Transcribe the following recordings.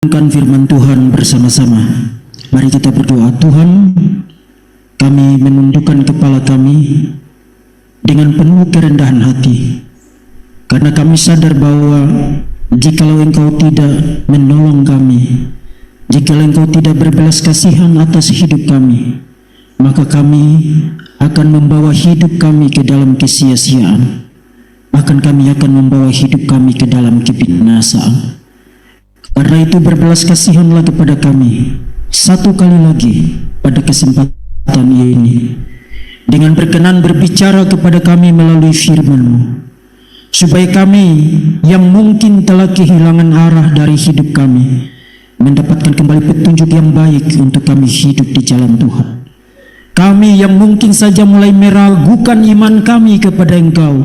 Merenungkan firman Tuhan bersama-sama. Mari kita berdoa. Tuhan, kami menundukkan kepala kami dengan penuh kerendahan hati, karena kami sadar bahwa jikalau Engkau tidak menolong kami, jikalau Engkau tidak berbelas kasihan atas hidup kami, maka kami akan membawa hidup kami ke dalam kesia-siaan, bahkan kami akan membawa hidup kami ke dalam kebinasaan. Karena itu berbelas kasihanlah kepada kami satu kali lagi pada kesempatan ini, dengan berkenan berbicara kepada kami melalui firman-Mu, supaya kami yang mungkin telah kehilangan arah dari hidup kami mendapatkan kembali petunjuk yang baik untuk kami hidup di jalan Tuhan. Kami yang mungkin saja mulai meragukan iman kami kepada Engkau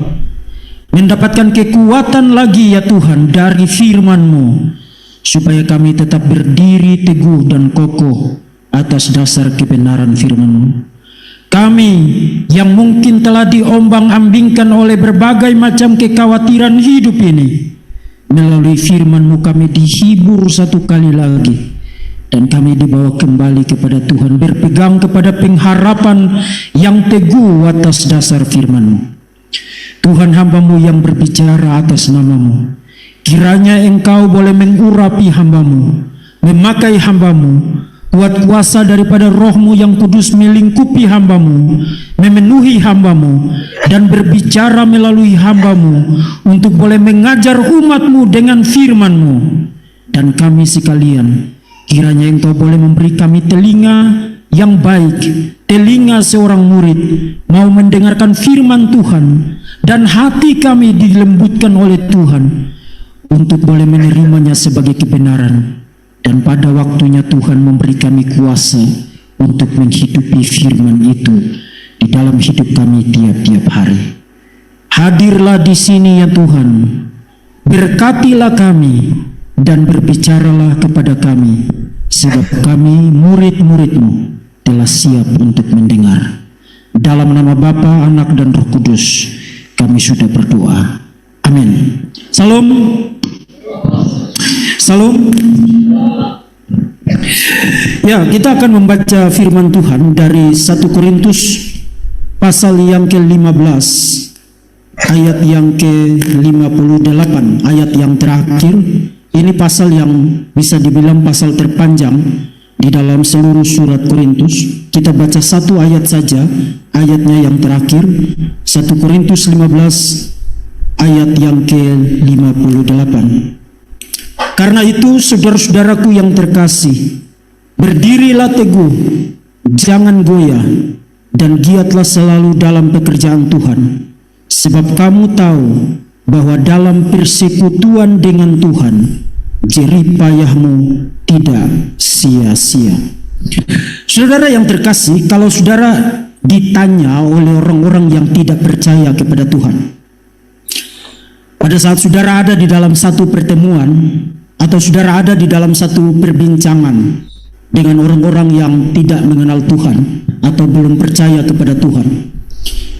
mendapatkan kekuatan lagi ya Tuhan dari firman-Mu, supaya kami tetap berdiri teguh dan kokoh atas dasar kebenaran firman-Mu. Kami yang mungkin telah diombang-ambingkan oleh berbagai macam kekhawatiran hidup ini, melalui firman-Mu kami dihibur satu kali lagi, dan kami dibawa kembali kepada Tuhan, berpegang kepada pengharapan yang teguh atas dasar firman-Mu. Tuhan, hamba-Mu yang berbicara atas nama-Mu, kiranya Engkau boleh mengurapi hamba-Mu, memakai hamba-Mu, kuat kuasa daripada Roh-Mu yang kudus melingkupi hamba-Mu, memenuhi hamba-Mu, dan berbicara melalui hamba-Mu untuk boleh mengajar umat-Mu dengan firman-Mu. Dan kami sekalian, kiranya Engkau boleh memberi kami telinga yang baik, telinga seorang murid, mau mendengarkan firman Tuhan, dan hati kami dilembutkan oleh Tuhan untuk boleh menerimanya sebagai kebenaran, dan pada waktunya Tuhan memberi kami kuasa untuk menghidupi firman itu di dalam hidup kami tiap-tiap hari. Hadirlah di sini ya Tuhan, berkatilah kami dan berbicaralah kepada kami, sebab kami murid-murid-Mu telah siap untuk mendengar. Dalam nama Bapa, Anak, dan Roh Kudus kami sudah berdoa. Amin. Salam. Salam. Ya, kita akan membaca firman Tuhan dari 1 Korintus pasal yang ke-15 ayat yang ke-58, ayat yang terakhir. Ini pasal yang bisa dibilang pasal terpanjang di dalam seluruh surat Korintus. Kita baca satu ayat saja, ayatnya yang terakhir, 1 Korintus 15 ayat yang ke-58. Karena itu saudara-saudaraku yang terkasih, berdirilah teguh, jangan goyah, dan giatlah selalu dalam pekerjaan Tuhan, sebab kamu tahu bahwa dalam persekutuan dengan Tuhan, jerih payahmu tidak sia-sia. Saudara yang terkasih, kalau saudara ditanya oleh orang-orang yang tidak percaya kepada Tuhan, pada saat saudara ada di dalam satu pertemuan, atau saudara ada di dalam satu perbincangan dengan orang-orang yang tidak mengenal Tuhan atau belum percaya kepada Tuhan,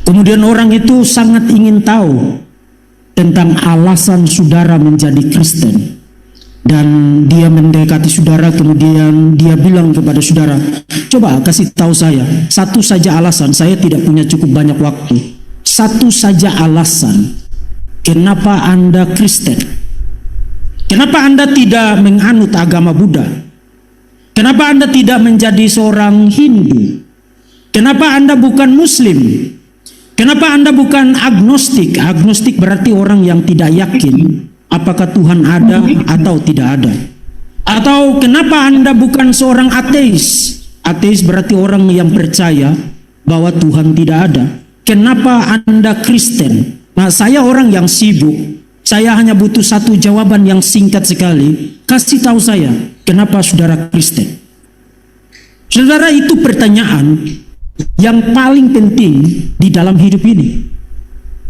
kemudian orang itu sangat ingin tahu tentang alasan saudara menjadi Kristen, dan dia mendekati saudara, kemudian dia bilang kepada saudara, coba kasih tahu saya satu saja alasan, saya tidak punya cukup banyak waktu, satu saja alasan kenapa Anda Kristen. Kenapa Anda tidak menganut agama Buddha? Kenapa Anda tidak menjadi seorang Hindu? Kenapa Anda bukan Muslim? Kenapa Anda bukan agnostik? Agnostik berarti orang yang tidak yakin apakah Tuhan ada atau tidak ada. Atau kenapa Anda bukan seorang ateis? Ateis berarti orang yang percaya bahwa Tuhan tidak ada. Kenapa Anda Kristen? Nah, saya orang yang sibuk. Saya hanya butuh satu jawaban yang singkat sekali. Kasih tahu saya, kenapa saudara Kristen? Saudara, itu pertanyaan yang paling penting di dalam hidup ini.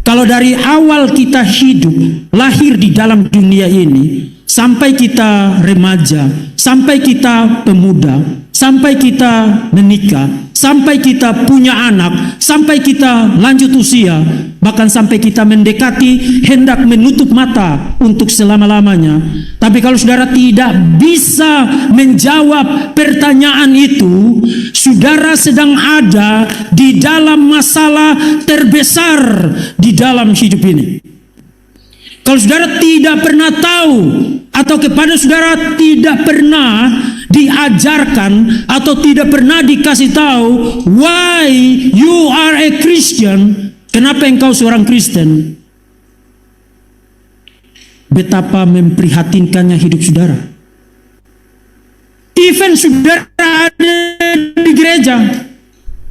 Kalau dari awal kita hidup, lahir di dalam dunia ini, sampai kita remaja, sampai kita pemuda, sampai kita menikah, sampai kita punya anak, sampai kita lanjut usia, bahkan sampai kita mendekati hendak menutup mata untuk selama-lamanya. Tapi kalau saudara tidak bisa menjawab pertanyaan itu, saudara sedang ada di dalam masalah terbesar di dalam hidup ini. Kalau saudara tidak pernah tahu, atau kepada saudara tidak pernah diajarkan atau tidak pernah dikasih tahu why you are a Christian, kenapa engkau seorang Kristen, betapa memprihatinkannya hidup saudara. Even saudara ada di gereja,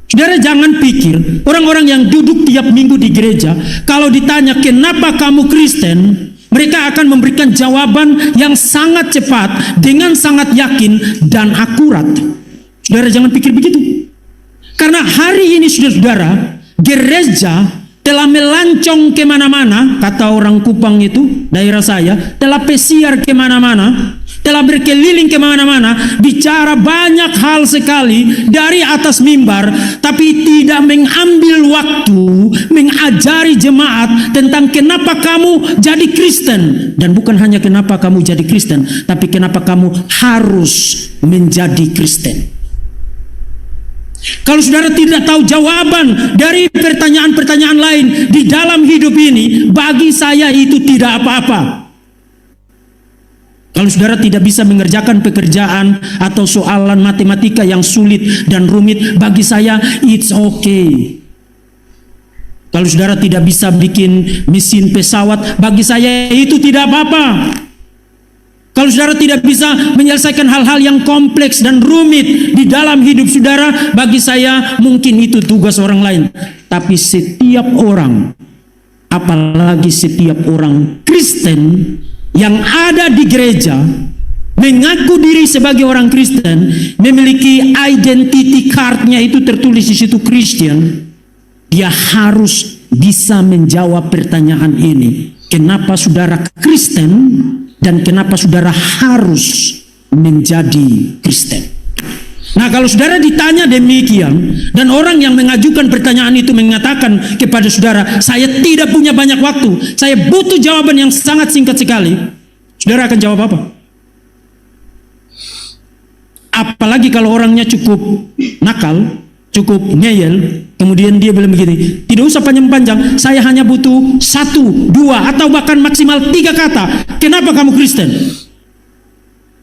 saudara jangan pikir orang-orang yang duduk tiap minggu di gereja, kalau ditanya kenapa kamu Kristen, mereka akan memberikan jawaban yang sangat cepat, dengan sangat yakin dan akurat. Saudara jangan pikir begitu. Karena hari ini saudara-saudara, gereja telah melancong kemana-mana, kata orang Kupang itu, daerah saya, telah pesiar kemana-mana, telah berkeliling kemana-mana, bicara banyak hal sekali dari atas mimbar, tapi tidak mengambil waktu mengajari jemaat tentang kenapa kamu jadi Kristen. Dan bukan hanya kenapa kamu jadi Kristen, tapi kenapa kamu harus menjadi Kristen. Kalau saudara tidak tahu jawaban dari pertanyaan-pertanyaan lain di dalam hidup ini, bagi saya itu tidak apa-apa. Kalau saudara tidak bisa mengerjakan pekerjaan atau soalan matematika yang sulit dan rumit, bagi saya it's okay. Kalau saudara tidak bisa bikin mesin pesawat, bagi saya itu tidak apa-apa. Kalau saudara tidak bisa menyelesaikan hal-hal yang kompleks dan rumit di dalam hidup saudara, bagi saya mungkin itu tugas orang lain. Tapi setiap orang, apalagi setiap orang Kristen yang ada di gereja, mengaku diri sebagai orang Kristen, memiliki identity card-nya itu tertulis di situ Christian, dia harus bisa menjawab pertanyaan ini. Kenapa saudara Kristen dan kenapa saudara harus menjadi Kristen? Nah, kalau saudara ditanya demikian dan orang yang mengajukan pertanyaan itu mengatakan kepada saudara, saya tidak punya banyak waktu, saya butuh jawaban yang sangat singkat sekali, saudara akan jawab apa? Apalagi kalau orangnya cukup nakal, cukup ngeyel, kemudian dia bilang begini, tidak usah panjang-panjang, saya hanya butuh 1, 2, atau bahkan maksimal 3 kata. Kenapa kamu Kristen?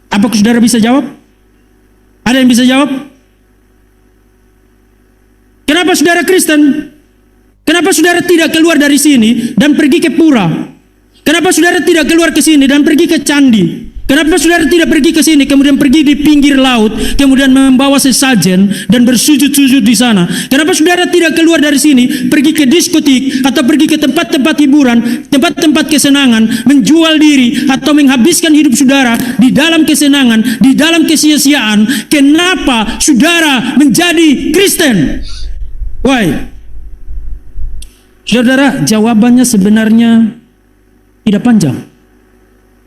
Apakah saudara bisa jawab? Ada yang bisa jawab? Kenapa saudara Kristen? Kenapa saudara tidak keluar dari sini dan pergi ke pura? Kenapa saudara tidak keluar ke sini dan pergi ke candi? Kenapa saudara tidak pergi ke sini, kemudian pergi di pinggir laut, kemudian membawa sesajen dan bersujud-sujud di sana? Kenapa saudara tidak keluar dari sini, pergi ke diskotik atau pergi ke tempat-tempat hiburan, tempat-tempat kesenangan, menjual diri atau menghabiskan hidup saudara di dalam kesenangan, di dalam kesia-siaan? Kenapa saudara menjadi Kristen? Why? Saudara, jawabannya sebenarnya tidak panjang.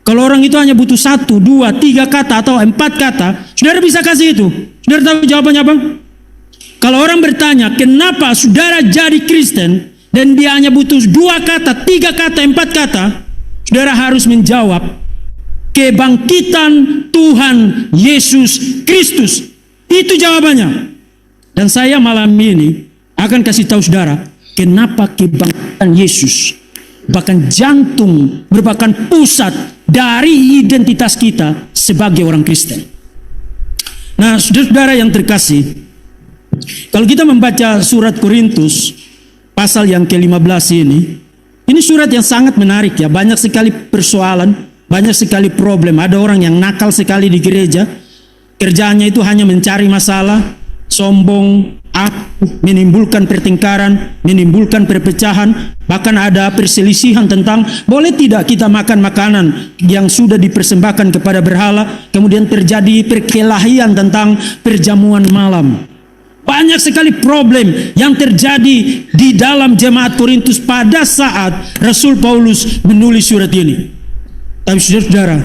Kalau orang itu hanya butuh 1, 2, 3 kata atau 4 kata, saudara bisa kasih itu. Saudara tahu jawabannya apa? Kalau orang bertanya, kenapa saudara jadi Kristen, dan dia hanya butuh 2 kata, 3 kata, 4 kata, saudara harus menjawab, kebangkitan Tuhan Yesus Kristus. Itu jawabannya. Dan saya malam ini akan kasih tahu saudara, kenapa kebangkitan Yesus, bahkan jantung, merupakan pusat dari identitas kita sebagai orang Kristen. Nah, saudara-saudara yang terkasih, kalau kita membaca surat Korintus pasal yang ke-15 ini surat yang sangat menarik ya. Banyak sekali persoalan, banyak sekali problem. Ada orang yang nakal sekali di gereja, kerjaannya itu hanya mencari masalah, sombong, menimbulkan pertengkaran, menimbulkan perpecahan. Bahkan ada perselisihan tentang boleh tidak kita makan makanan yang sudah dipersembahkan kepada berhala. Kemudian terjadi perkelahian tentang perjamuan malam. Banyak sekali problem yang terjadi di dalam jemaat Korintus pada saat Rasul Paulus menulis surat ini. Tapi saudara-saudara,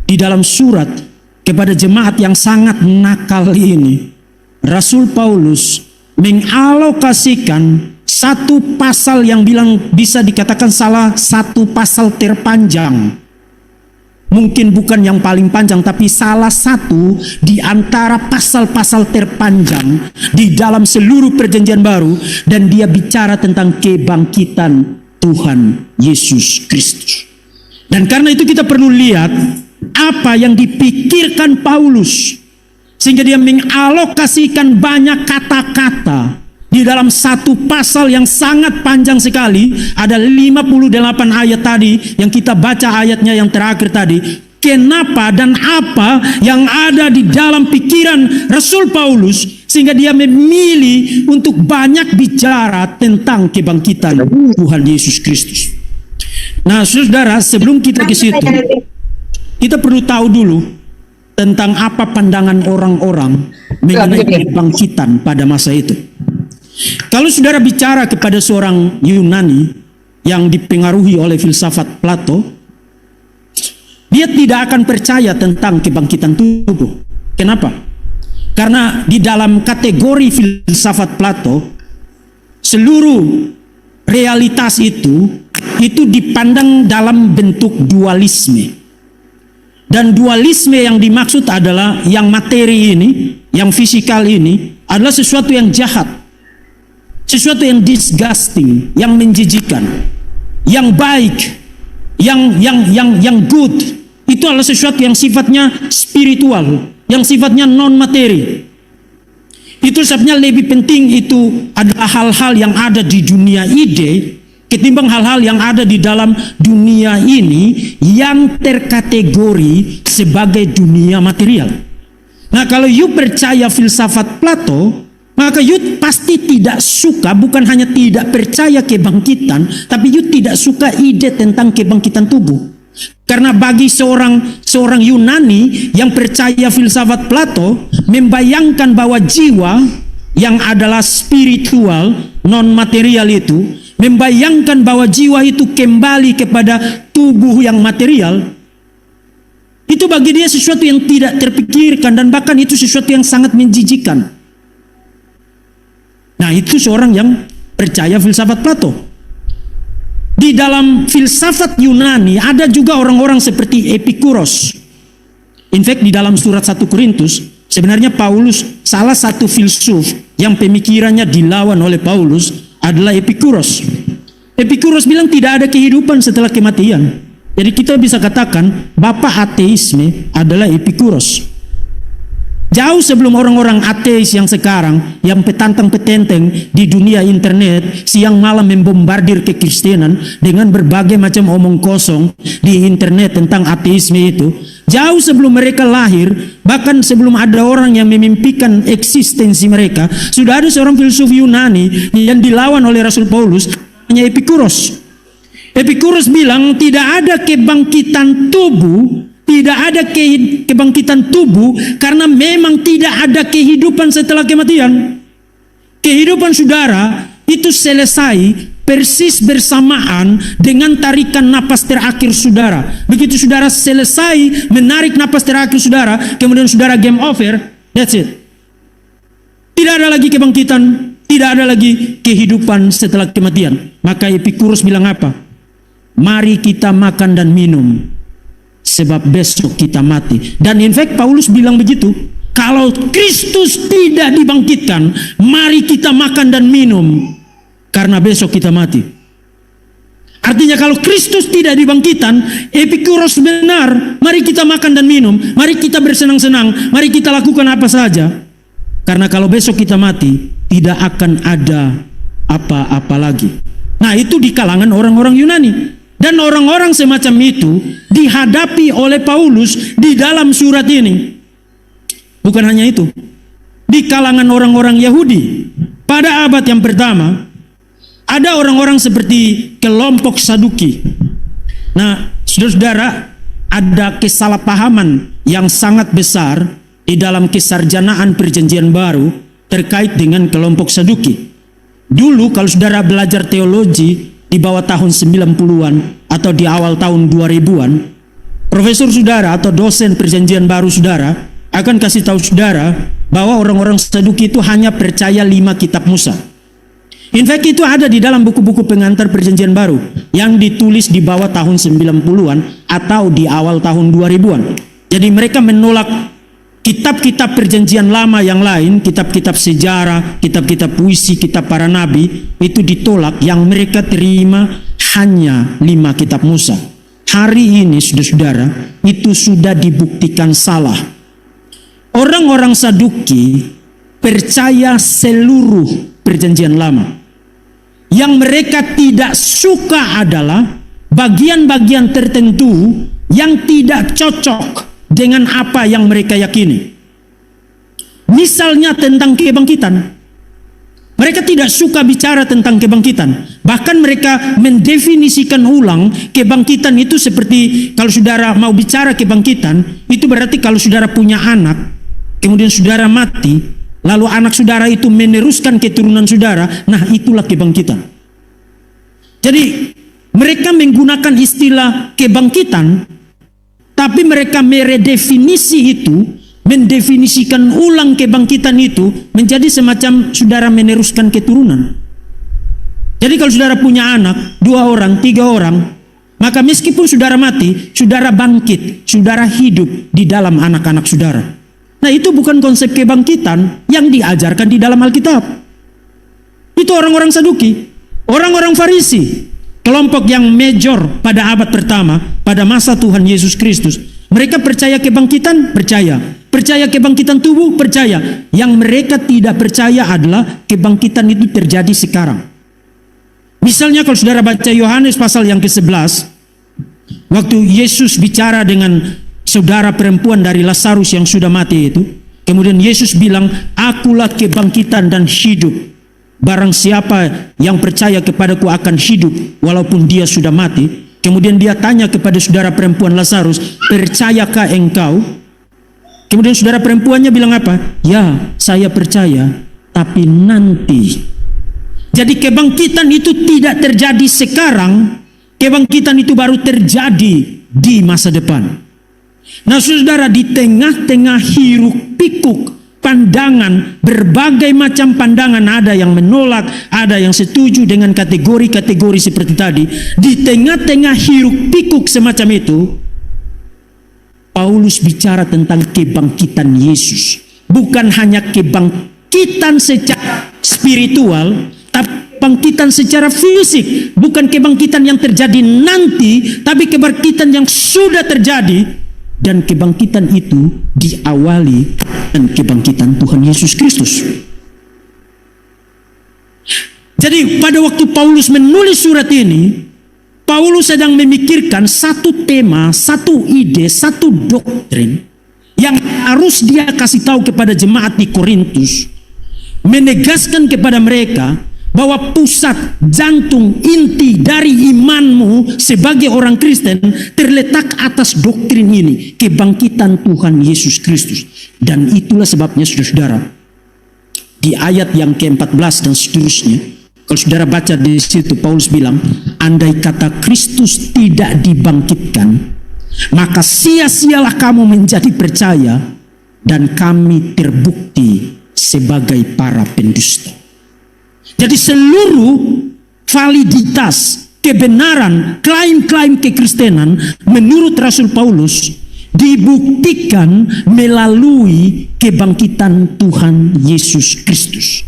di dalam surat kepada jemaat yang sangat nakal ini, Rasul Paulus mengalokasikan satu pasal yang bisa dikatakan salah satu pasal terpanjang. Mungkin bukan yang paling panjang, tapi salah satu di antara pasal-pasal terpanjang di dalam seluruh perjanjian baru. Dan dia bicara tentang kebangkitan Tuhan Yesus Kristus. Dan karena itu kita perlu lihat apa yang dipikirkan Paulus, sehingga dia mengalokasikan banyak kata-kata di dalam satu pasal yang sangat panjang sekali. Ada 58 ayat tadi yang kita baca ayatnya yang terakhir tadi. Kenapa dan apa yang ada di dalam pikiran Rasul Paulus sehingga dia memilih untuk banyak bicara tentang kebangkitan Tuhan Yesus Kristus. Nah, saudara, sebelum kita ke situ, kita perlu tahu dulu tentang apa pandangan orang-orang mengenai kebangkitan pada masa itu. Kalau saudara bicara kepada seorang Yunani yang dipengaruhi oleh filsafat Plato, dia tidak akan percaya tentang kebangkitan tubuh. Kenapa? Karena di dalam kategori filsafat Plato, seluruh realitas itu dipandang dalam bentuk dualisme. Dan dualisme yang dimaksud adalah yang materi ini, yang fisikal ini adalah sesuatu yang jahat, sesuatu yang disgusting, yang menjijikan. Yang baik, yang good, itu adalah sesuatu yang sifatnya spiritual, yang sifatnya non materi. Itu sebabnya lebih penting itu adalah hal-hal yang ada di dunia ide ketimbang hal-hal yang ada di dalam dunia ini yang terkategori sebagai dunia material. Nah, kalau you percaya filsafat Plato, maka you pasti tidak suka, bukan hanya tidak percaya kebangkitan, tapi you tidak suka ide tentang kebangkitan tubuh. Karena bagi seorang Yunani yang percaya filsafat Plato, membayangkan bahwa jiwa yang adalah spiritual, non material itu, membayangkan bahwa jiwa itu kembali kepada tubuh yang material, itu bagi dia sesuatu yang tidak terpikirkan, dan bahkan itu sesuatu yang sangat menjijikan. Nah, itu seorang yang percaya filsafat Plato. Di dalam filsafat Yunani ada juga orang-orang seperti Epikuros. In fact, di dalam surat 1 Korintus, sebenarnya Paulus, salah satu filsuf yang pemikirannya dilawan oleh Paulus adalah Epikuros. Epikuros bilang tidak ada kehidupan setelah kematian. Jadi kita bisa katakan bapak ateisme adalah Epikuros. Jauh sebelum orang-orang ateis yang sekarang, yang petantang-petenteng di dunia internet, siang malam membombardir kekristenan dengan berbagai macam omong kosong di internet tentang ateisme itu. Jauh sebelum mereka lahir, bahkan sebelum ada orang yang memimpikan eksistensi mereka, sudah ada seorang filsuf Yunani yang dilawan oleh Rasul Paulus, namanya Epikuros. Epikuros bilang tidak ada kebangkitan tubuh, tidak ada kebangkitan tubuh karena memang tidak ada kehidupan setelah kematian. Kehidupan saudara itu selesai persis bersamaan dengan tarikan napas terakhir saudara. Begitu saudara selesai menarik napas terakhir saudara, kemudian saudara game over, that's it. Tidak ada lagi kebangkitan, tidak ada lagi kehidupan setelah kematian. Maka Epikuros bilang apa? Mari kita makan dan minum, sebab besok kita mati. Dan in fact Paulus bilang begitu. Kalau Kristus tidak dibangkitkan, mari kita makan dan minum, karena besok kita mati. Artinya kalau Kristus tidak dibangkitkan, Epikuros benar, mari kita makan dan minum, mari kita bersenang-senang, mari kita lakukan apa saja. Karena kalau besok kita mati, tidak akan ada apa-apa lagi. Nah, itu di kalangan orang-orang Yunani. Dan orang-orang semacam itu dihadapi oleh Paulus di dalam surat ini. Bukan hanya itu, di kalangan orang-orang Yahudi pada abad yang pertama ada orang-orang seperti kelompok Saduki. Nah, saudara-saudara, ada kesalahpahaman yang sangat besar di dalam kesarjanaan perjanjian baru terkait dengan kelompok Saduki. Dulu kalau saudara belajar teologi di bawah tahun 90-an atau di awal tahun 2000-an, profesor saudara atau dosen perjanjian baru saudara akan kasih tahu saudara bahwa orang-orang Saduki itu hanya percaya 5 kitab Musa. In fact itu ada di dalam buku-buku pengantar perjanjian baru yang ditulis di bawah tahun 90-an atau di awal tahun 2000-an. Jadi mereka menolak kitab-kitab perjanjian lama yang lain, kitab-kitab sejarah, kitab-kitab puisi, kitab para nabi, itu ditolak. Yang mereka terima hanya 5 kitab Musa. Hari ini saudara-saudara, itu sudah dibuktikan salah. Orang-orang Saduki percaya seluruh perjanjian lama. Yang mereka tidak suka adalah bagian-bagian tertentu yang tidak cocok dengan apa yang mereka yakini. Misalnya tentang kebangkitan. Mereka tidak suka bicara tentang kebangkitan. Bahkan mereka mendefinisikan ulang kebangkitan itu seperti kalau saudara mau bicara kebangkitan, itu berarti kalau saudara punya anak, kemudian saudara mati, lalu anak saudara itu meneruskan keturunan saudara, nah itulah kebangkitan. Jadi mereka menggunakan istilah kebangkitan, tapi mereka meredefinisi itu, mendefinisikan ulang kebangkitan itu menjadi semacam saudara meneruskan keturunan. Jadi kalau saudara punya anak, 2 orang, 3 orang, maka meskipun saudara mati, saudara bangkit, saudara hidup di dalam anak-anak saudara. Nah itu bukan konsep kebangkitan yang diajarkan di dalam Alkitab. Itu orang-orang Saduki, orang-orang Farisi, kelompok yang major pada abad pertama, pada masa Tuhan Yesus Kristus. Mereka percaya kebangkitan, percaya. Percaya kebangkitan tubuh, percaya. Yang mereka tidak percaya adalah kebangkitan itu terjadi sekarang. Misalnya kalau saudara baca Yohanes pasal yang ke-11, waktu Yesus bicara dengan saudara perempuan dari Lazarus yang sudah mati itu, kemudian Yesus bilang, akulah kebangkitan dan hidup. Barang siapa yang percaya kepadaku akan hidup walaupun dia sudah mati. Kemudian dia tanya kepada saudara perempuan Lazarus, percayakah engkau? Kemudian saudara perempuannya bilang apa? Ya, saya percaya, tapi nanti. Jadi kebangkitan itu tidak terjadi sekarang, kebangkitan itu baru terjadi di masa depan. Nah saudara, di tengah-tengah hiruk pikuk pandangan, berbagai macam pandangan, ada yang menolak, ada yang setuju dengan kategori-kategori seperti tadi. Di tengah-tengah hiruk pikuk semacam itu, Paulus bicara tentang kebangkitan Yesus. Bukan hanya kebangkitan secara spiritual, tapi kebangkitan secara fisik. Bukan kebangkitan yang terjadi nanti, tapi kebangkitan yang sudah terjadi. Dan kebangkitan itu diawali dengan kebangkitan Tuhan Yesus Kristus. Jadi pada waktu Paulus menulis surat ini, Paulus sedang memikirkan satu tema, satu ide, satu doktrin yang harus dia kasih tahu kepada jemaat di Korintus, menegaskan kepada mereka bahwa pusat, jantung, inti dari imanmu sebagai orang Kristen terletak atas doktrin ini, kebangkitan Tuhan Yesus Kristus. Dan itulah sebabnya saudara-saudara, di ayat yang ke-14 dan seterusnya, kalau saudara baca di situ, Paulus bilang, andai kata Kristus tidak dibangkitkan, maka sia-sialah kamu menjadi percaya, dan kami terbukti sebagai para pendusta. Jadi seluruh validitas, kebenaran, klaim-klaim kekristenan menurut Rasul Paulus dibuktikan melalui kebangkitan Tuhan Yesus Kristus.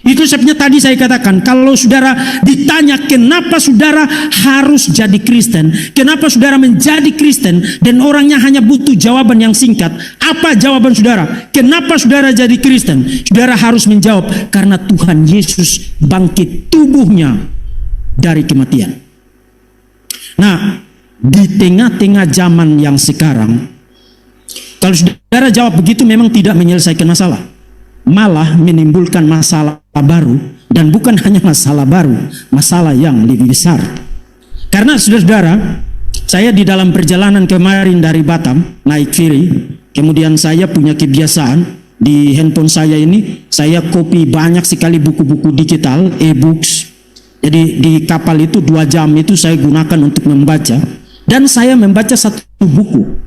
Itu sebabnya tadi saya katakan, kalau saudara ditanya kenapa saudara harus jadi Kristen, kenapa saudara menjadi Kristen, dan orangnya hanya butuh jawaban yang singkat, apa jawaban saudara? Kenapa saudara jadi Kristen? Saudara harus menjawab, karena Tuhan Yesus bangkit tubuhnya dari kematian. Nah, di tengah-tengah zaman yang sekarang, kalau saudara jawab begitu memang tidak menyelesaikan masalah, malah menimbulkan masalah baru, dan bukan hanya masalah baru, masalah yang lebih besar. Karena saudara-saudara, saya di dalam perjalanan kemarin dari Batam naik ferry, kemudian saya punya kebiasaan di handphone saya ini, saya copy banyak sekali buku-buku digital, e-books. Jadi di kapal itu 2 jam itu saya gunakan untuk membaca, dan saya membaca satu buku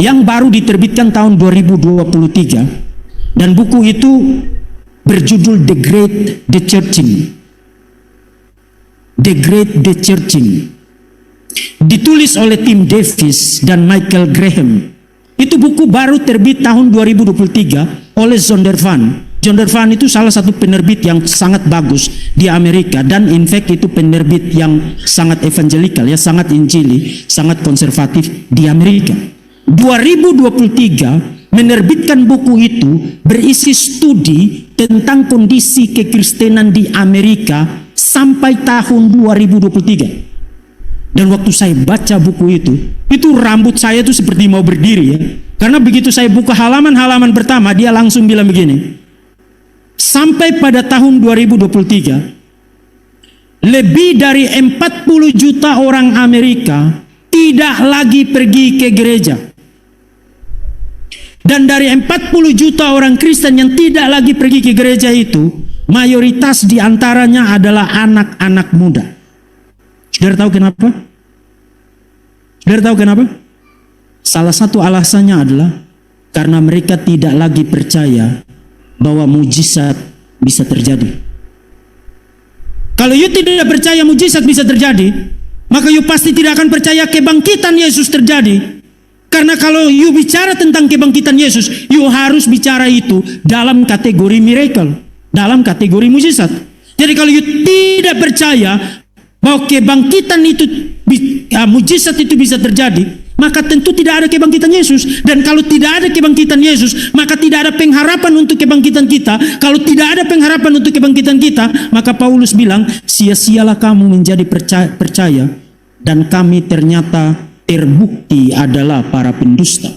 yang baru diterbitkan tahun 2023. Dan buku itu berjudul The Great Dechurching. The Great Dechurching. Ditulis oleh Tim Davis dan Michael Graham. Itu buku baru terbit tahun 2023 oleh Zondervan. Zondervan itu salah satu penerbit yang sangat bagus di Amerika, dan in fact itu penerbit yang sangat evangelikal, ya, sangat injili, sangat konservatif di Amerika. 2023 menerbitkan buku itu berisi studi tentang kondisi kekristenan di Amerika sampai tahun 2023. Dan waktu saya baca buku itu rambut saya itu seperti mau berdiri, ya. Karena begitu saya buka halaman-halaman pertama, dia langsung bilang begini: sampai pada tahun 2023, lebih dari 40 juta orang Amerika tidak lagi pergi ke gereja. Dan dari 40 juta orang Kristen yang tidak lagi pergi ke gereja itu, mayoritas diantaranya adalah anak-anak muda. Saudara tahu kenapa? Saudara tahu kenapa? Salah satu alasannya adalah karena mereka tidak lagi percaya bahwa mujizat bisa terjadi. Kalau you tidak percaya mujizat bisa terjadi, maka you pasti tidak akan percaya kebangkitan Yesus terjadi. Karena kalau you bicara tentang kebangkitan Yesus, you harus bicara itu dalam kategori miracle, dalam kategori mujizat. Jadi kalau you tidak percaya bahwa kebangkitan itu, mujizat itu bisa terjadi, maka tentu tidak ada kebangkitan Yesus. Dan kalau tidak ada kebangkitan Yesus, maka tidak ada pengharapan untuk kebangkitan kita. Kalau tidak ada pengharapan untuk kebangkitan kita, maka Paulus bilang, sia-sialah kamu menjadi percaya, dan kami ternyata terbukti adalah para pendusta.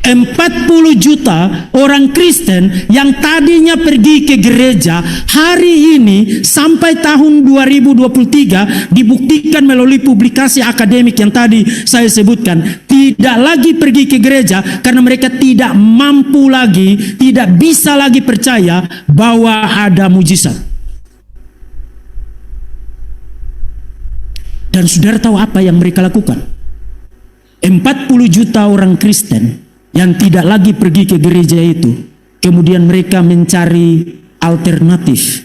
40 juta orang Kristen yang tadinya pergi ke gereja, hari ini sampai tahun 2023 dibuktikan melalui publikasi akademik yang tadi saya sebutkan, tidak lagi pergi ke gereja karena mereka tidak mampu lagi, tidak bisa lagi percaya bahwa ada mujizat. Dan saudara tahu apa yang mereka lakukan? 40 juta orang Kristen yang tidak lagi pergi ke gereja itu, kemudian mereka mencari alternatif.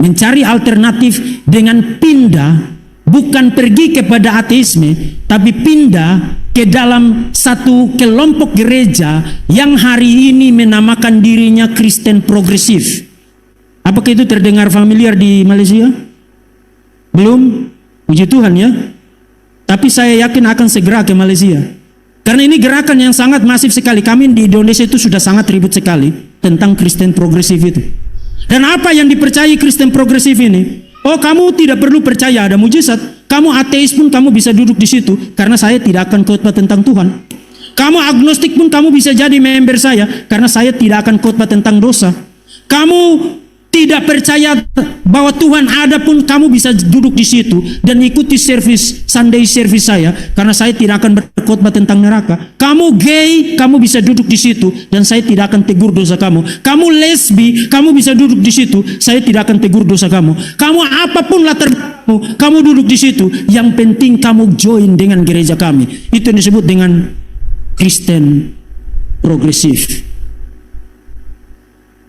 Mencari alternatif dengan pindah, bukan pergi kepada ateisme, tapi pindah ke dalam satu kelompok gereja yang hari ini menamakan dirinya Kristen Progresif. Apakah itu terdengar familiar di Malaysia? Belum? Puji Tuhan, ya. Tapi saya yakin akan segera ke Malaysia. Karena ini gerakan yang sangat masif sekali. Kami di Indonesia itu sudah sangat ribut sekali tentang Kristen Progresif itu. Dan apa yang dipercayai Kristen Progresif ini? Oh, kamu tidak perlu percaya ada mujizat. Kamu ateis pun kamu bisa duduk di situ, karena saya tidak akan khotbah tentang Tuhan. Kamu agnostik pun kamu bisa jadi member saya, karena saya tidak akan khotbah tentang dosa. Kamu tidak percaya bahwa Tuhan ada pun kamu bisa duduk di situ dan ikuti Sunday service saya, karena saya tidak akan berkhotbah tentang neraka. Kamu gay, kamu bisa duduk di situ dan saya tidak akan tegur dosa kamu. Kamu lesbi, kamu bisa duduk di situ, saya tidak akan tegur dosa kamu. Kamu apapun latar belakangmu, kamu duduk di situ. Yang penting kamu join dengan gereja kami. Itu yang disebut dengan Kristen Progresif.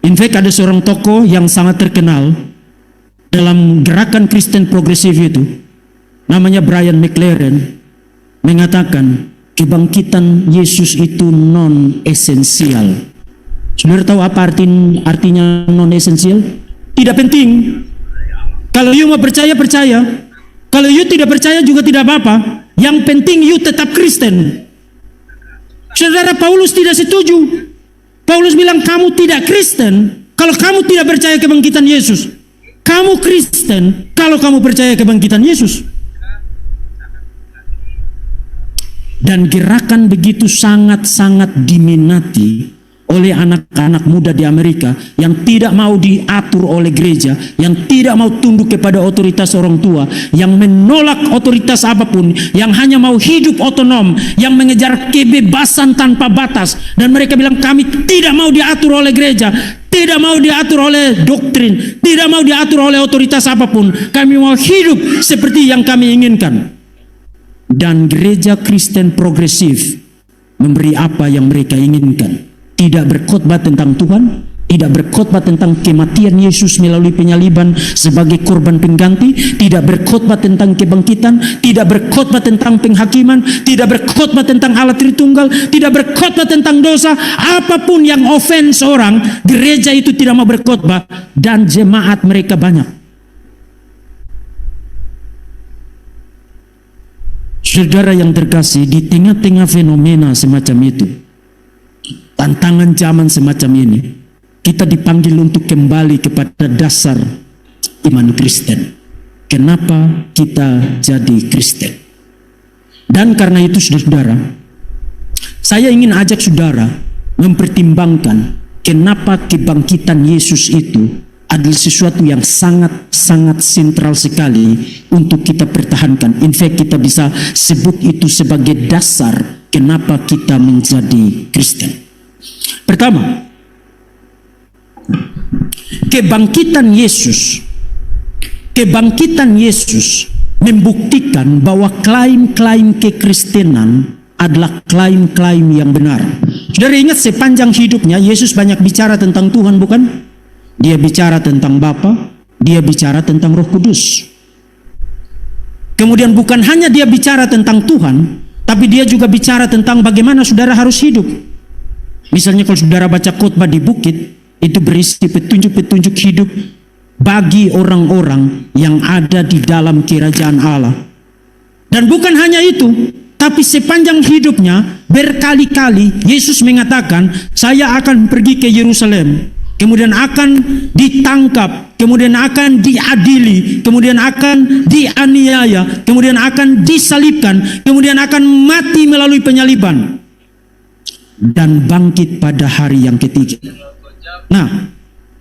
In fact, ada seorang tokoh yang sangat terkenal dalam gerakan Kristen Progresif itu, namanya Brian McLaren, mengatakan kebangkitan Yesus itu non-esensial. Saudara tahu apa artinya non-esensial? Tidak penting. Kalau you mau percaya, percaya. Kalau you tidak percaya juga tidak apa-apa. Yang penting you tetap Kristen. Saudara, Paulus tidak setuju. Paulus bilang kamu tidak Kristen kalau kamu tidak percaya kebangkitan Yesus. Kamu Kristen kalau kamu percaya kebangkitan Yesus. Dan gerakan begitu sangat-sangat diminati oleh anak-anak muda di Amerika yang tidak mau diatur oleh gereja, yang tidak mau tunduk kepada otoritas orang tua, yang menolak otoritas apapun, yang hanya mau hidup otonom, yang mengejar kebebasan tanpa batas. Dan mereka bilang kami tidak mau diatur oleh gereja, tidak mau diatur oleh doktrin, tidak mau diatur oleh otoritas apapun. Kami mau hidup seperti yang kami inginkan. Dan gereja Kristen Progresif memberi apa yang mereka inginkan. tidak berkhotbah tentang Tuhan, tidak berkhotbah tentang kematian Yesus melalui penyaliban sebagai korban pengganti, tidak berkhotbah tentang kebangkitan, tidak berkhotbah tentang penghakiman, tidak berkhotbah tentang Allah Tritunggal, tidak berkhotbah tentang dosa. Apapun yang offense orang, gereja itu tidak mau berkhotbah dan jemaat mereka banyak. Saudara yang terkasih, di tengah-tengah fenomena semacam itu, tantangan zaman semacam ini, kita dipanggil untuk kembali kepada dasar iman Kristen. Kenapa kita jadi Kristen? Dan karena itu saudara, saya ingin ajak saudara mempertimbangkan kenapa kebangkitan Yesus itu adalah sesuatu yang sangat-sangat sentral sekali untuk kita pertahankan. In fact, kita bisa sebut itu sebagai dasar kenapa kita menjadi Kristen. Pertama, kebangkitan Yesus membuktikan bahwa klaim-klaim kekristenan adalah klaim-klaim yang benar. Saudara ingat sepanjang hidupnya Yesus banyak bicara tentang Tuhan, bukan? Dia bicara tentang Bapa, dia bicara tentang Roh Kudus. Kemudian bukan hanya dia bicara tentang Tuhan, tapi dia juga bicara tentang bagaimana saudara harus hidup. Misalnya kalau saudara baca khotbah di bukit, itu berisi petunjuk-petunjuk hidup bagi orang-orang yang ada di dalam kerajaan Allah. Dan bukan hanya itu, tapi sepanjang hidupnya berkali-kali Yesus mengatakan, saya akan pergi ke Yerusalem, kemudian akan ditangkap, kemudian akan diadili, kemudian akan dianiaya, kemudian akan disalibkan, kemudian akan mati melalui penyaliban, dan bangkit pada hari yang ketiga. Nah,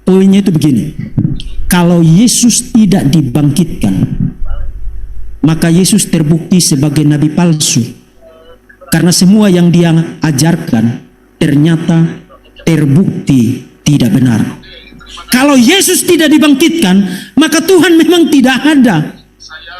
poinnya itu begini. Kalau Yesus tidak dibangkitkan, maka Yesus terbukti sebagai nabi palsu. Karena semua yang dia ajarkan ternyata terbukti tidak benar. Kalau Yesus tidak dibangkitkan, maka Tuhan memang tidak ada.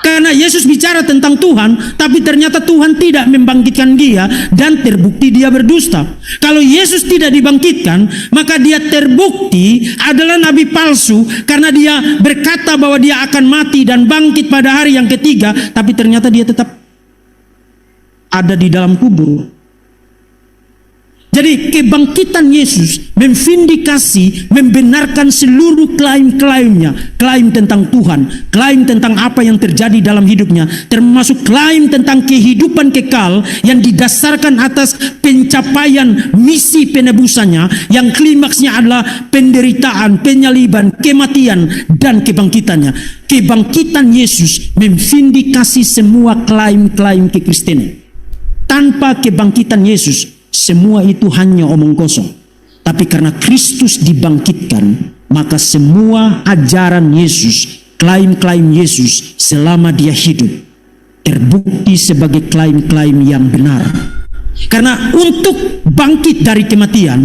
Karena Yesus bicara tentang Tuhan, tapi ternyata Tuhan tidak membangkitkan dia dan terbukti dia berdusta. Kalau Yesus tidak dibangkitkan, maka dia terbukti adalah nabi palsu karena dia berkata bahwa dia akan mati dan bangkit pada hari yang ketiga, tapi ternyata dia tetap ada di dalam kubur. Jadi kebangkitan Yesus memvindikasi, membenarkan seluruh klaim-klaimnya. Klaim tentang Tuhan, klaim tentang apa yang terjadi dalam hidupnya, termasuk klaim tentang kehidupan kekal yang didasarkan atas pencapaian misi penebusannya, yang klimaksnya adalah penderitaan, penyaliban, kematian, dan kebangkitannya. Kebangkitan Yesus memvindikasi semua klaim-klaim kekristenan. Tanpa kebangkitan Yesus, semua itu hanya omong kosong. Tapi karena Kristus dibangkitkan, maka semua ajaran Yesus, klaim-klaim Yesus selama dia hidup, terbukti sebagai klaim-klaim yang benar. Karena untuk bangkit dari kematian,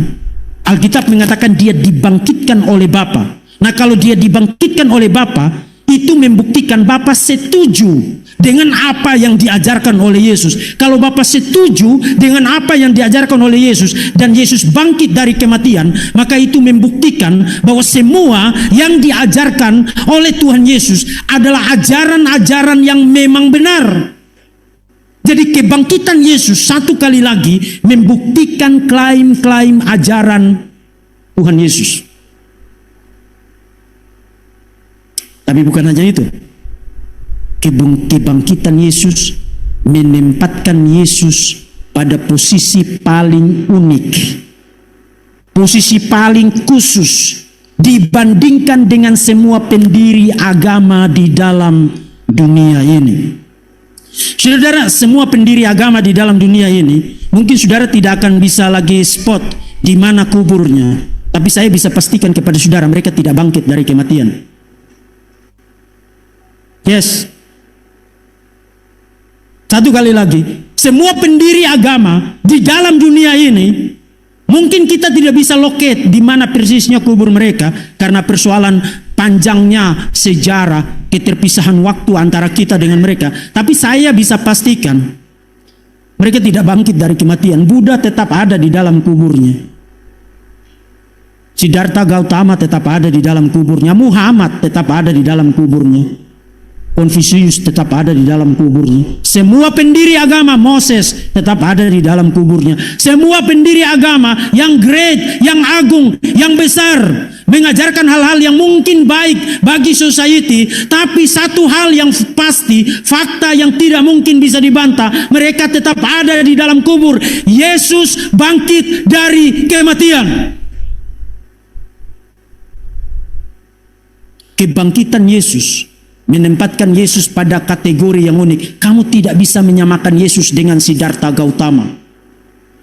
Alkitab mengatakan dia dibangkitkan oleh Bapa. Nah, kalau dia dibangkitkan oleh Bapa, itu membuktikan Bapa setuju dengan apa yang diajarkan oleh Yesus. Kalau Bapa setuju dengan apa yang diajarkan oleh Yesus dan Yesus bangkit dari kematian, maka itu membuktikan bahwa semua yang diajarkan oleh Tuhan Yesus adalah ajaran-ajaran yang memang benar. Jadi kebangkitan Yesus satu kali lagi membuktikan klaim-klaim ajaran Tuhan Yesus. Tapi bukan hanya itu. Kebangkitan Yesus menempatkan Yesus pada posisi paling unik, posisi paling khusus dibandingkan dengan semua pendiri agama di dalam dunia ini. Saudara, semua pendiri agama di dalam dunia ini, mungkin saudara tidak akan bisa lagi spot di mana kuburnya, tapi saya bisa pastikan kepada saudara, mereka tidak bangkit dari kematian. Yes. Satu kali lagi, semua pendiri agama di dalam dunia ini, mungkin kita tidak bisa locate di mana persisnya kubur mereka karena persoalan panjangnya sejarah, keterpisahan waktu antara kita dengan mereka. Tapi saya bisa pastikan mereka tidak bangkit dari kematian. Buddha tetap ada di dalam kuburnya. Siddhartha Gautama tetap ada di dalam kuburnya, Muhammad tetap ada di dalam kuburnya, Konfusius tetap ada di dalam kuburnya, semua pendiri agama, Moses tetap ada di dalam kuburnya. Semua pendiri agama yang great, yang agung, yang besar, mengajarkan hal-hal yang mungkin baik bagi society, tapi satu hal yang pasti, fakta yang tidak mungkin bisa dibantah, mereka tetap ada di dalam kubur. Yesus bangkit dari kematian. Kebangkitan Yesus menempatkan Yesus pada kategori yang unik. Kamu tidak bisa menyamakan Yesus dengan Siddhartha Gautama.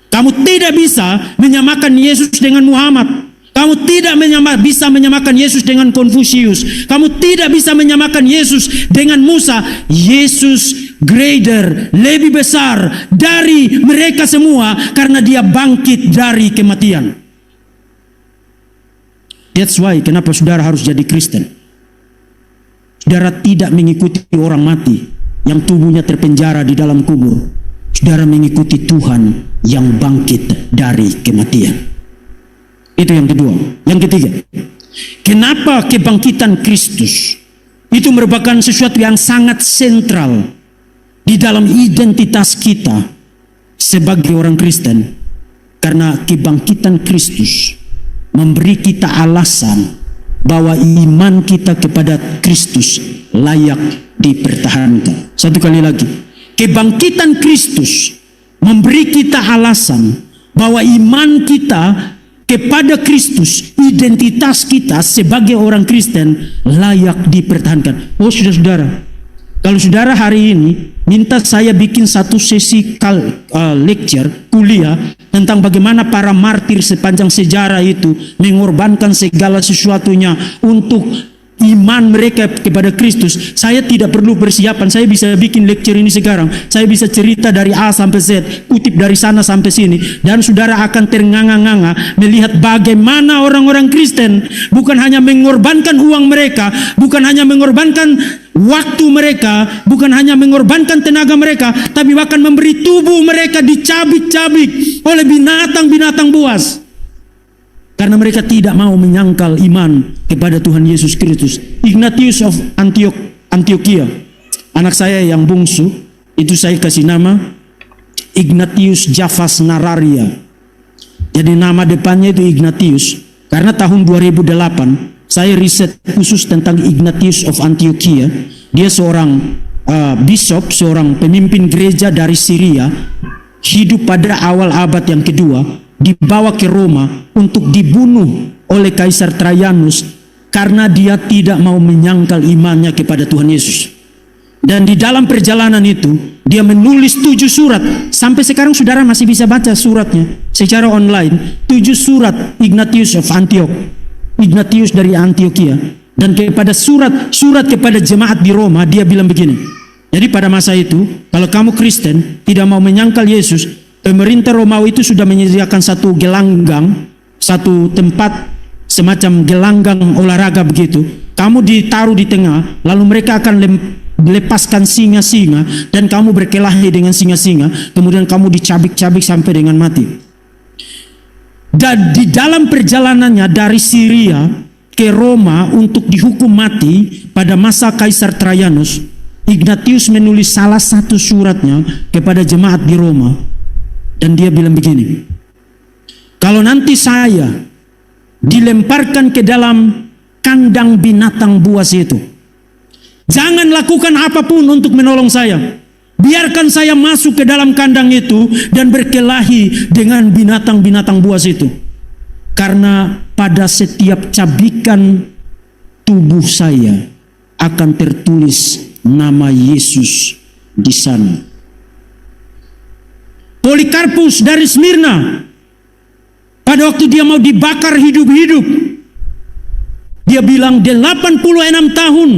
Kamu tidak bisa menyamakan Yesus dengan Muhammad. Kamu tidak bisa menyamakan Yesus dengan Konfusius. Kamu tidak bisa menyamakan Yesus dengan Musa. Yesus greater, lebih besar dari mereka semua karena dia bangkit dari kematian. That's why kenapa saudara harus jadi Kristen. Saudara tidak mengikuti orang mati yang tubuhnya terpenjara di dalam kubur. Saudara mengikuti Tuhan yang bangkit dari kematian. Itu yang kedua. Yang ketiga, kenapa kebangkitan Kristus itu merupakan sesuatu yang sangat sentral di dalam identitas kita sebagai orang Kristen? Karena kebangkitan Kristus memberi kita alasan bahwa iman kita kepada Kristus layak dipertahankan. Satu kali lagi, kebangkitan Kristus memberi kita alasan bahwa iman kita kepada Kristus, identitas kita sebagai orang Kristen layak dipertahankan. Oh saudara-saudara, kalau saudara hari ini minta saya bikin satu sesi lecture, kuliah tentang bagaimana para martir sepanjang sejarah itu mengorbankan segala sesuatunya untuk iman mereka kepada Kristus, saya tidak perlu persiapan. Saya bisa bikin lecture ini sekarang. Saya bisa cerita dari A sampai Z, kutip dari sana sampai sini, dan saudara akan ternganga-nganga melihat bagaimana orang-orang Kristen bukan hanya mengorbankan uang mereka, bukan hanya mengorbankan waktu mereka, bukan hanya mengorbankan tenaga mereka, tapi bahkan memberi tubuh mereka dicabik-cabik oleh binatang-binatang buas. Karena mereka tidak mau menyangkal iman kepada Tuhan Yesus Kristus. Ignatius of Antioquia, anak saya yang bungsu, itu saya kasih nama Ignatius Javas Nararia. Jadi nama depannya itu Ignatius. Karena tahun 2008 saya riset khusus tentang Ignatius of Antioquia. Dia seorang bishop, seorang pemimpin gereja dari Syria, hidup pada awal abad yang kedua, dibawa ke Roma untuk dibunuh oleh Kaisar Trajanus karena dia tidak mau menyangkal imannya kepada Tuhan Yesus. Dan di dalam perjalanan itu dia menulis 7 surat. Sampai sekarang saudara masih bisa baca suratnya secara online. 7 surat Ignatius of Antioch, Ignatius dari Antioquia. Dan kepada surat kepada jemaat di Roma dia bilang begini. Jadi pada masa itu kalau kamu Kristen tidak mau menyangkal Yesus, pemerintah Romawi itu sudah menyediakan satu gelanggang, satu tempat semacam gelanggang olahraga begitu. Kamu ditaruh di tengah, lalu mereka akan lepaskan singa-singa dan kamu berkelahi dengan singa-singa, kemudian kamu dicabik-cabik sampai dengan mati. Dan di dalam perjalanannya dari Syria ke Roma untuk dihukum mati pada masa Kaisar Trajanus, Ignatius menulis salah satu suratnya kepada jemaat di Roma. Dan dia bilang begini, kalau nanti saya dilemparkan ke dalam kandang binatang buas itu, jangan lakukan apapun untuk menolong saya. Biarkan saya masuk ke dalam kandang itu dan berkelahi dengan binatang-binatang buas itu. Karena pada setiap cabikan tubuh saya akan tertulis nama Yesus di sana. Polikarpus dari Smyrna, pada waktu dia mau dibakar hidup-hidup, dia bilang 86 tahun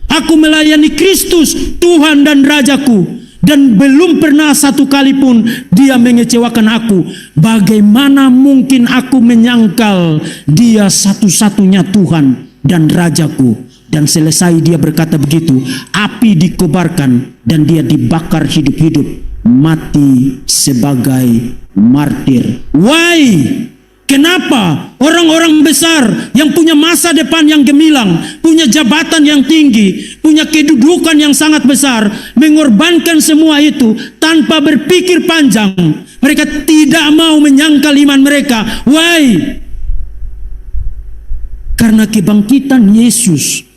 aku melayani Kristus, Tuhan dan Rajaku, dan belum pernah satu kali pun dia mengecewakan aku. Bagaimana mungkin aku menyangkal dia satu-satunya Tuhan dan Rajaku? Dan selesai dia berkata begitu, api dikobarkan dan dia dibakar hidup-hidup, mati sebagai martir. Why? Kenapa orang-orang besar yang punya masa depan yang gemilang, punya jabatan yang tinggi, punya kedudukan yang sangat besar, mengorbankan semua itu tanpa berpikir panjang? Mereka tidak mau menyangkal iman mereka. Why? Karena kebangkitan Yesus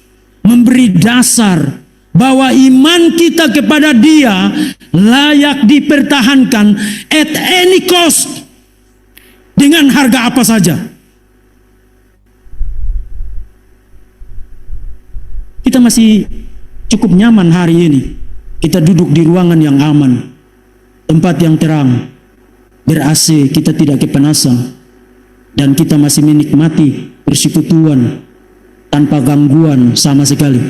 memberi dasar bahwa iman kita kepada Dia layak dipertahankan at any cost, dengan harga apa saja. Kita masih cukup nyaman hari ini. Kita duduk di ruangan yang aman, tempat yang terang, ber-AC, kita tidak kepanasan, dan kita masih menikmati persekutuan tanpa gangguan sama sekali.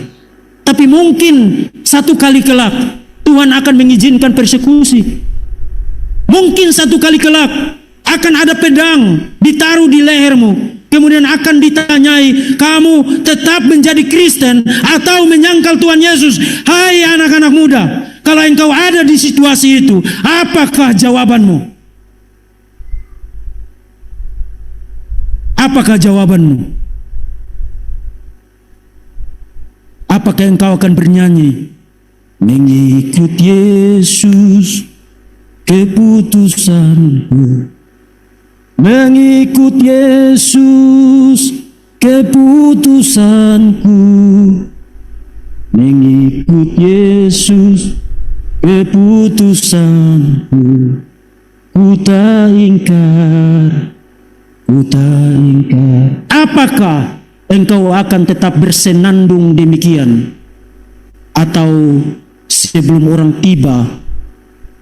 Tapi mungkin satu kali kelak Tuhan akan mengizinkan persekusi. Mungkin satu kali kelak akan ada pedang ditaruh di lehermu, kemudian akan ditanyai, kamu tetap menjadi Kristen atau menyangkal Tuhan Yesus? Hai anak-anak muda, kalau engkau ada di situasi itu, apakah jawabanmu? Apakah jawabanmu? Apakah engkau akan bernyanyi, mengikut Yesus keputusanku, mengikut Yesus keputusanku, mengikut Yesus keputusanku, ku tak ingkar, ku tak ingkar. Apakah engkau akan tetap bersenandung demikian? Atau sebelum orang tiba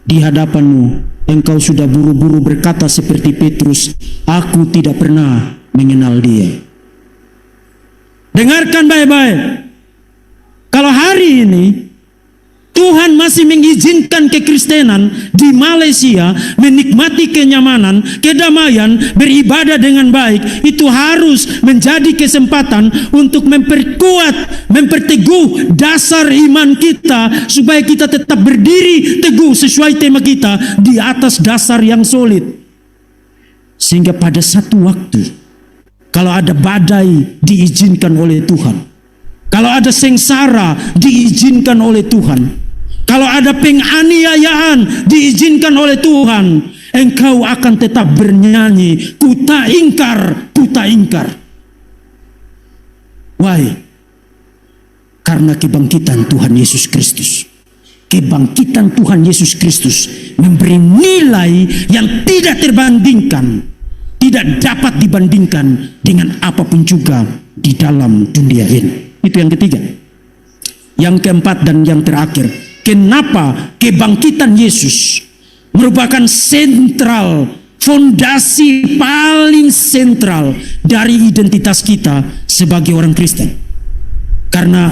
di hadapanmu, engkau sudah buru-buru berkata seperti Petrus, aku tidak pernah mengenal Dia? Dengarkan baik-baik. Kalau hari ini Tuhan masih mengizinkan kekristenan di Malaysia menikmati kenyamanan, kedamaian, beribadah dengan baik, itu harus menjadi kesempatan untuk memperkuat, memperteguh dasar iman kita, supaya kita tetap berdiri teguh sesuai tema kita di atas dasar yang solid. Sehingga pada satu waktu, kalau ada badai diizinkan oleh Tuhan, kalau ada sengsara diizinkan oleh Tuhan, kalau ada penganiayaan diizinkan oleh Tuhan, engkau akan tetap bernyanyi, ku tak ingkar, ku tak ingkar. Why? Karena kebangkitan Tuhan Yesus Kristus. Kebangkitan Tuhan Yesus Kristus memberi nilai yang tidak terbandingkan, tidak dapat dibandingkan dengan apapun juga di dalam dunia ini. Itu yang ketiga. Yang keempat dan yang terakhir, kenapa kebangkitan Yesus merupakan sentral, fondasi paling sentral dari identitas kita sebagai orang Kristen? Karena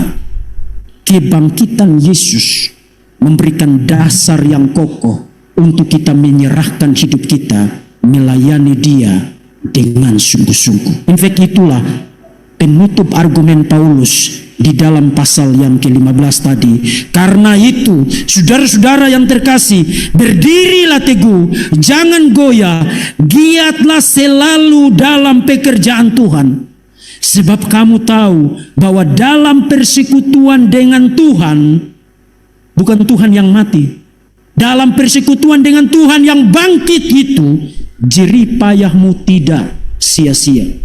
kebangkitan Yesus memberikan dasar yang kokoh untuk kita menyerahkan hidup kita, melayani Dia dengan sungguh-sungguh. In fact, itulah penutup argumen Paulus di dalam pasal yang ke-15 tadi. Karena itu, saudara-saudara yang terkasih, berdirilah teguh, jangan goyah, giatlah selalu dalam pekerjaan Tuhan. Sebab kamu tahu bahwa dalam persekutuan dengan Tuhan, bukan Tuhan yang mati, dalam persekutuan dengan Tuhan yang bangkit itu, jerih payahmu tidak sia-sia.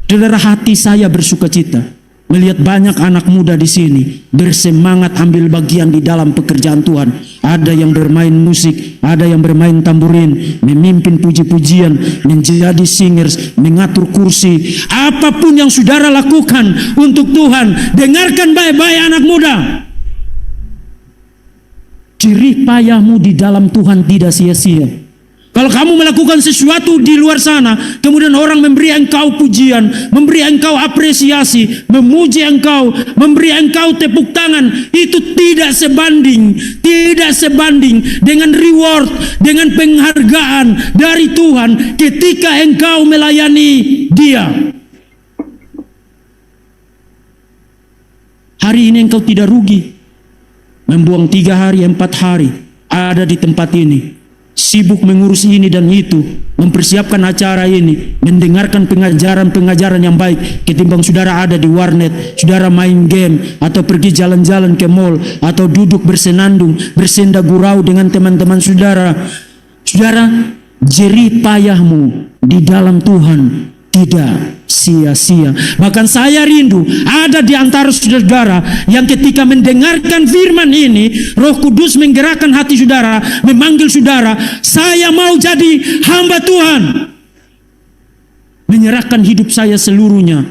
Saudara, hati saya bersuka cita melihat banyak anak muda di sini bersemangat ambil bagian di dalam pekerjaan Tuhan. Ada yang bermain musik, ada yang bermain tamburin, memimpin puji-pujian, menjadi singers, mengatur kursi. Apapun yang saudara lakukan untuk Tuhan, dengarkan baik-baik anak muda. Jerih payahmu di dalam Tuhan tidak sia-sia. Kalau kamu melakukan sesuatu di luar sana, kemudian orang memberi engkau pujian, memberi engkau apresiasi, memuji engkau, memberi engkau tepuk tangan, itu tidak sebanding dengan reward, dengan penghargaan dari Tuhan ketika engkau melayani Dia. Hari ini engkau tidak rugi membuang 3 hari, 4 hari ada di tempat ini sibuk mengurus ini dan itu, mempersiapkan acara ini, mendengarkan pengajaran-pengajaran yang baik, ketimbang saudara ada di warnet, saudara main game, atau pergi jalan-jalan ke mall, atau duduk bersenandung, bersenda gurau dengan teman-teman saudara. Saudara, jerih payahmu di dalam Tuhan tidak sia-sia. Bahkan saya rindu ada di antara saudara yang ketika mendengarkan firman ini, Roh Kudus menggerakkan hati saudara, memanggil saudara, saya mau jadi hamba Tuhan, menyerahkan hidup saya seluruhnya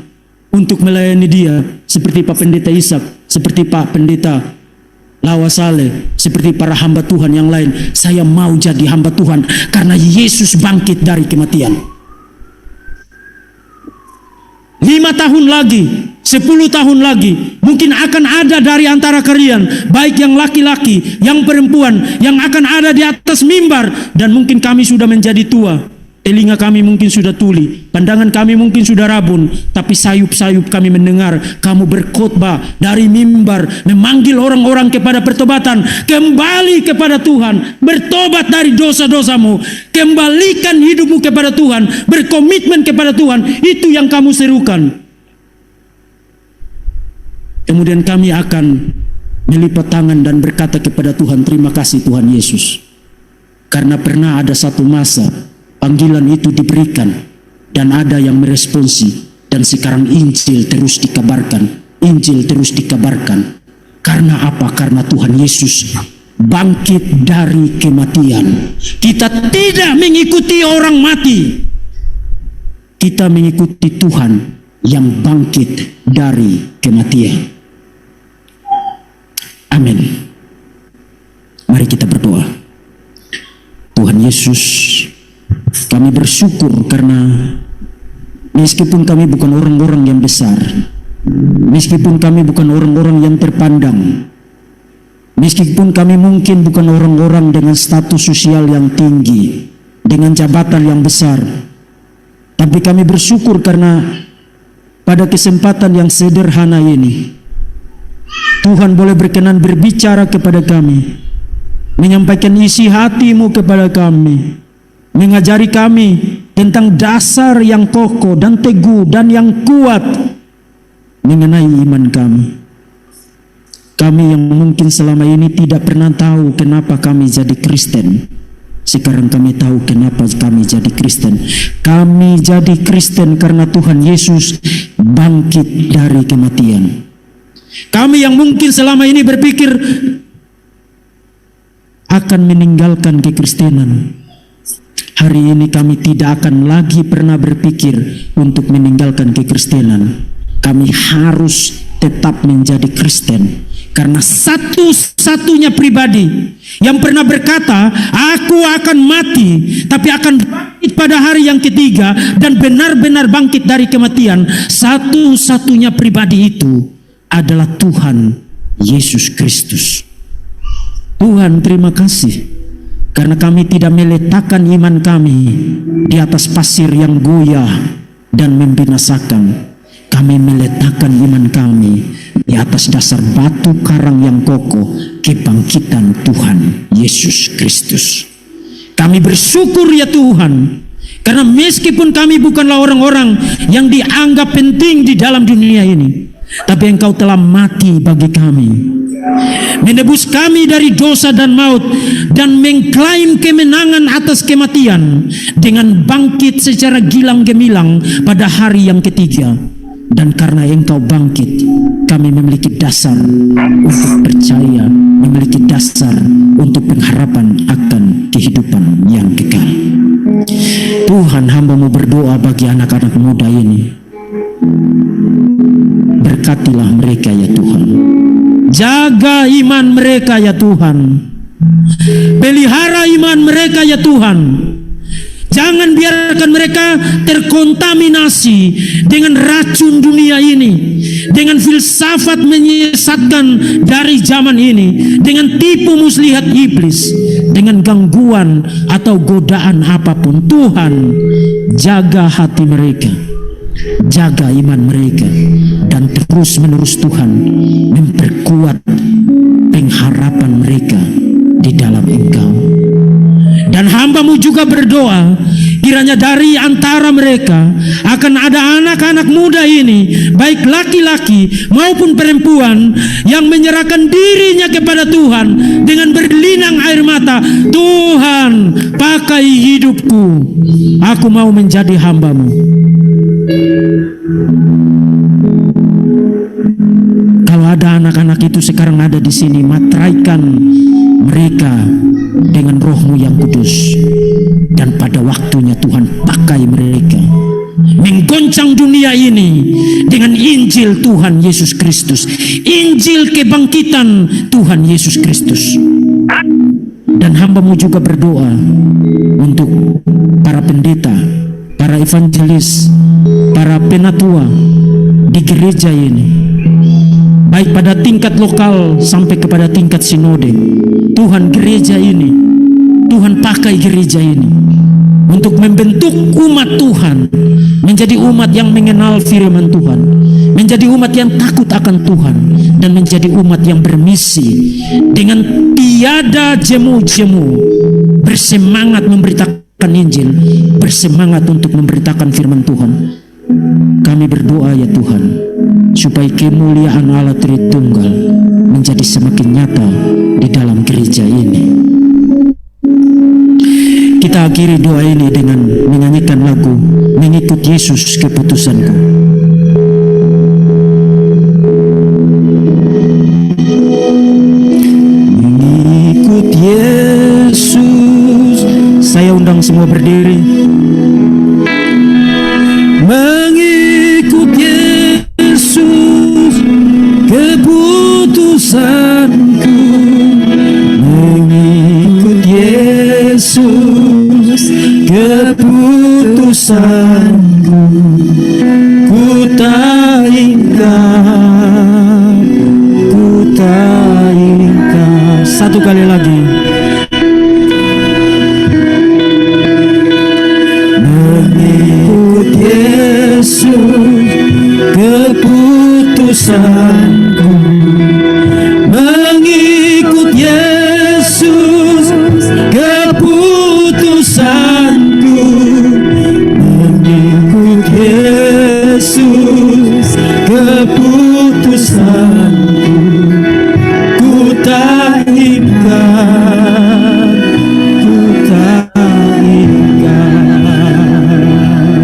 untuk melayani Dia, seperti Pak Pendeta Ishak, seperti Pak Pendeta Lawa Saleh, seperti para hamba Tuhan yang lain. Saya mau jadi hamba Tuhan karena Yesus bangkit dari kematian. 5 tahun lagi, 10 tahun lagi, mungkin akan ada dari antara kalian, baik yang laki-laki, yang perempuan, yang akan ada di atas mimbar. Dan mungkin kami sudah menjadi tua, telinga kami mungkin sudah tuli, pandangan kami mungkin sudah rabun, tapi sayup-sayup kami mendengar kamu berkhotbah dari mimbar, memanggil orang-orang kepada pertobatan. Kembali kepada Tuhan, bertobat dari dosa-dosamu, kembalikan hidupmu kepada Tuhan, berkomitmen kepada Tuhan. Itu yang kamu serukan. Kemudian kami akan melipat tangan dan berkata kepada Tuhan, terima kasih Tuhan Yesus, karena pernah ada satu masa panggilan itu diberikan dan ada yang meresponsi, dan sekarang Injil terus dikabarkan, Injil terus dikabarkan. Karena apa? Karena Tuhan Yesus bangkit dari kematian. Kita tidak mengikuti orang mati, kita mengikuti Tuhan yang bangkit dari kematian. Amin. Mari kita berdoa. Tuhan Yesus, kami bersyukur karena meskipun kami bukan orang-orang yang besar, meskipun kami bukan orang-orang yang terpandang, meskipun kami mungkin bukan orang-orang dengan status sosial yang tinggi, dengan jabatan yang besar, tapi kami bersyukur karena pada kesempatan yang sederhana ini, Tuhan boleh berkenan berbicara kepada kami, menyampaikan isi hati-Mu kepada kami, mengajari kami tentang dasar yang kokoh dan teguh dan yang kuat mengenai iman kami. Kami yang mungkin selama ini tidak pernah tahu kenapa kami jadi Kristen, sekarang kami tahu kenapa kami jadi Kristen. Kami jadi Kristen karena Tuhan Yesus bangkit dari kematian. Kami yang mungkin selama ini berpikir akan meninggalkan kekristenan, hari ini kami tidak akan lagi pernah berpikir untuk meninggalkan kekristenan. Kami harus tetap menjadi Kristen, karena satu-satunya pribadi yang pernah berkata, aku akan mati tapi akan bangkit pada hari yang ketiga, dan benar-benar bangkit dari kematian, satu-satunya pribadi itu adalah Tuhan Yesus Kristus. Tuhan, terima kasih karena kami tidak meletakkan iman kami di atas pasir yang goyah dan membinasakan. Kami meletakkan iman kami di atas dasar batu karang yang kokoh, kebangkitan Tuhan Yesus Kristus. Kami bersyukur ya Tuhan, karena meskipun kami bukanlah orang-orang yang dianggap penting di dalam dunia ini, tapi Engkau telah mati bagi kami, menebus kami dari dosa dan maut, dan mengklaim kemenangan atas kematian dengan bangkit secara gilang gemilang pada hari yang ketiga. Dan karena Engkau bangkit, kami memiliki dasar untuk percaya, memiliki dasar untuk pengharapan akan kehidupan yang kekal. Tuhan, hamba-Mu berdoa bagi anak-anak muda ini, berkatilah mereka ya Tuhan, jaga iman mereka ya Tuhan, pelihara iman mereka ya Tuhan. Jangan biarkan mereka terkontaminasi dengan racun dunia ini, dengan filsafat menyesatkan dari zaman ini, dengan tipu muslihat iblis, dengan gangguan atau godaan apapun. Tuhan, jaga hati mereka, jaga iman mereka, dan terus menerus Tuhan memperkuat pengharapan mereka di dalam Engkau. Dan hambamu juga berdoa, kiranya dari antara mereka akan ada anak-anak muda ini, baik laki-laki maupun perempuan, yang menyerahkan dirinya kepada Tuhan dengan berlinang air mata. Tuhan, pakai hidupku, aku mau menjadi hambamu. Kalau ada anak-anak itu sekarang ada di sini, materaikan mereka dengan Roh-Mu yang kudus. Dan pada waktunya Tuhan pakai mereka menggoncang dunia ini dengan Injil Tuhan Yesus Kristus, Injil kebangkitan Tuhan Yesus Kristus. Dan hamba-Mu juga berdoa untuk para pendeta, para evangelis, para penatua di gereja ini, baik pada tingkat lokal sampai kepada tingkat sinode. Tuhan, gereja ini, Tuhan pakai gereja ini untuk membentuk umat Tuhan menjadi umat yang mengenal firman Tuhan, menjadi umat yang takut akan Tuhan, dan menjadi umat yang bermisi dengan tiada jemu-jemu, bersemangat memberitakan Injil, bersemangat untuk memberitakan firman Tuhan. Kami berdoa ya Tuhan, supaya kemuliaan Allah Tritunggal menjadi semakin nyata di dalam gereja ini. Kita akhiri doa ini dengan menyanyikan lagu Mengikut Yesus Keputusanku. Mengikut Yesus. Saya undang semua berdiri. Mengikut Yesus keputusanku. Mengikut Yesus keputusanku. Ku tak ingkar, ku tak ingkar. Satu kali lagi. Mengikut Yesus keputusanku. Mengikut Yesus keputusanku. Mengikut Yesus keputusanku. Ku tak ingkar, ku tak ingkar.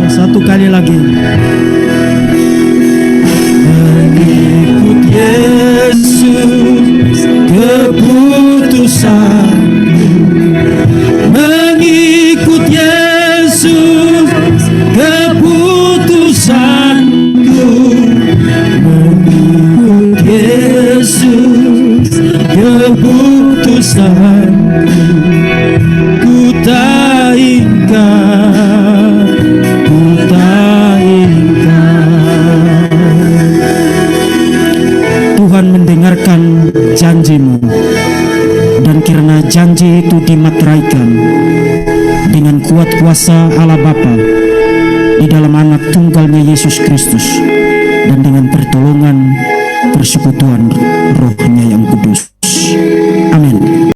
Satu kali lagi. Mengikut Yesus keputusanku. Mengikut Yesus keputusanku. Mengikut Yesus keputusanku. Ku tak ingkar, ku tak ingkar. Tuhan mendengarkan janji-Mu, dan kiranya janji itu dimateraikan dengan kuat kuasa Allah Bapa di dalam anak tunggalnya Yesus Kristus, dan dengan pertolongan persekutuan Roh-Nya yang